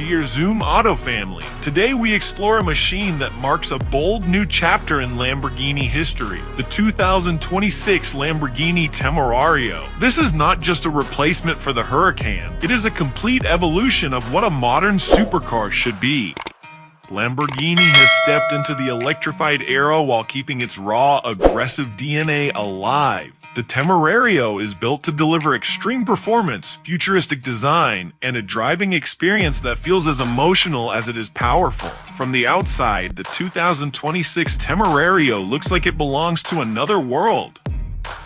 dear Zoom Auto family. Today we explore a machine that marks a bold new chapter in Lamborghini history, the 2026 Lamborghini Temerario. This is not just a replacement for the Huracán, it is a complete evolution of what a modern supercar should be. Lamborghini has stepped into the electrified era while keeping its raw, aggressive DNA alive. The Temerario is built to deliver extreme performance, futuristic design, and a driving experience that feels as emotional as it is powerful. From the outside, the 2026 Temerario looks like it belongs to another world.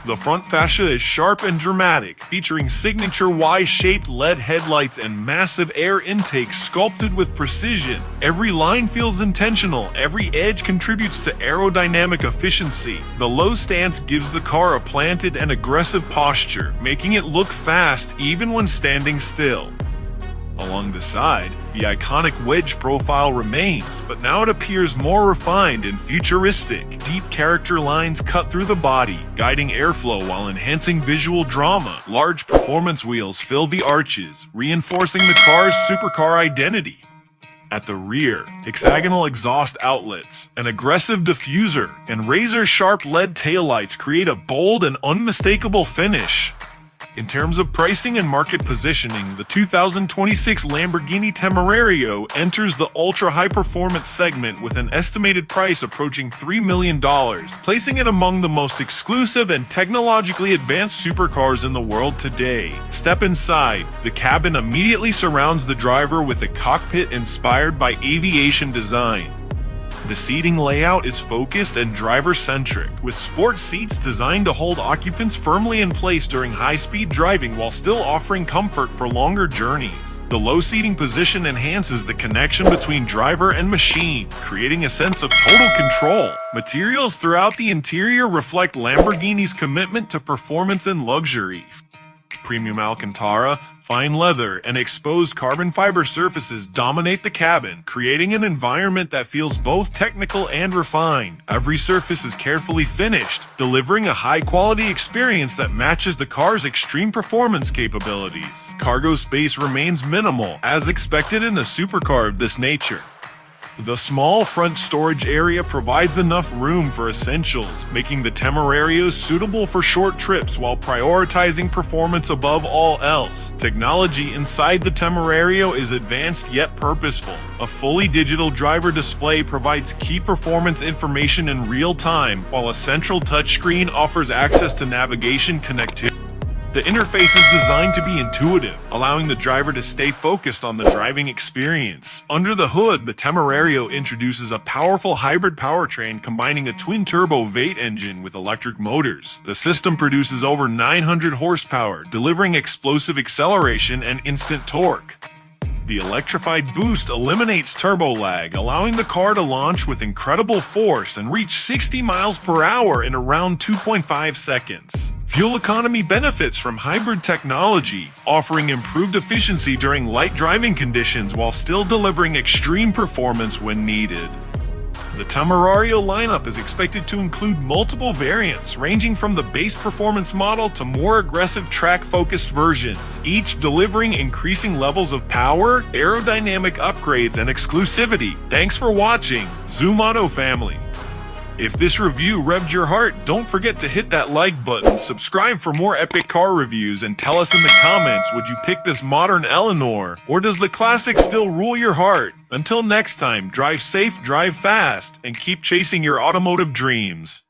The front fascia is sharp and dramatic, featuring signature Y-shaped LED headlights and massive air intakes sculpted with precision. Every line feels intentional, every edge contributes to aerodynamic efficiency. The low stance gives the car a planted and aggressive posture, making it look fast even when standing still. Along the side, the iconic wedge profile remains, but now it appears more refined and futuristic. Deep character lines cut through the body, guiding airflow while enhancing visual drama. Large performance wheels fill the arches, reinforcing the car's supercar identity. At the rear, hexagonal exhaust outlets, an aggressive diffuser, and razor-sharp LED taillights create a bold and unmistakable finish. In terms of pricing and market positioning, the 2026 Lamborghini Temerario enters the ultra-high-performance segment with an estimated price approaching $3 million, placing it among the most exclusive and technologically advanced supercars in the world today. Step inside. The cabin immediately surrounds the driver with a cockpit inspired by aviation design. The seating layout is focused and driver-centric, with sport seats designed to hold occupants firmly in place during high-speed driving while still offering comfort for longer journeys. The low seating position enhances the connection between driver and machine, creating a sense of total control. Materials throughout the interior reflect Lamborghini's commitment to performance and luxury. Premium Alcantara, fine leather, and exposed carbon fiber surfaces dominate the cabin, creating an environment that feels both technical and refined. Every surface is carefully finished, delivering a high-quality experience that matches the car's extreme performance capabilities. Cargo space remains minimal, as expected in a supercar of this nature. The small front storage area provides enough room for essentials, making the Temerario suitable for short trips while prioritizing performance above all else. Technology inside the Temerario is advanced yet purposeful. A fully digital driver display provides key performance information in real time, while a central touchscreen offers access to navigation connectivity. The interface is designed to be intuitive, allowing the driver to stay focused on the driving experience. Under the hood, the Temerario introduces a powerful hybrid powertrain combining a twin-turbo V8 engine with electric motors. The system produces over 900 horsepower, delivering explosive acceleration and instant torque. The electrified boost eliminates turbo lag, allowing the car to launch with incredible force and reach 60 miles per hour in around 2.5 seconds. Fuel economy benefits from hybrid technology, offering improved efficiency during light driving conditions while still delivering extreme performance when needed. The Temerario lineup is expected to include multiple variants, ranging from the base performance model to more aggressive track-focused versions, each delivering increasing levels of power, aerodynamic upgrades, and exclusivity. Thanks for watching, Zoom Auto family. If this review revved your heart, don't forget to hit that like button, subscribe for more epic car reviews, and tell us in the comments, would you pick this modern Eleanor, or does the classic still rule your heart? Until next time, drive safe, drive fast, and keep chasing your automotive dreams.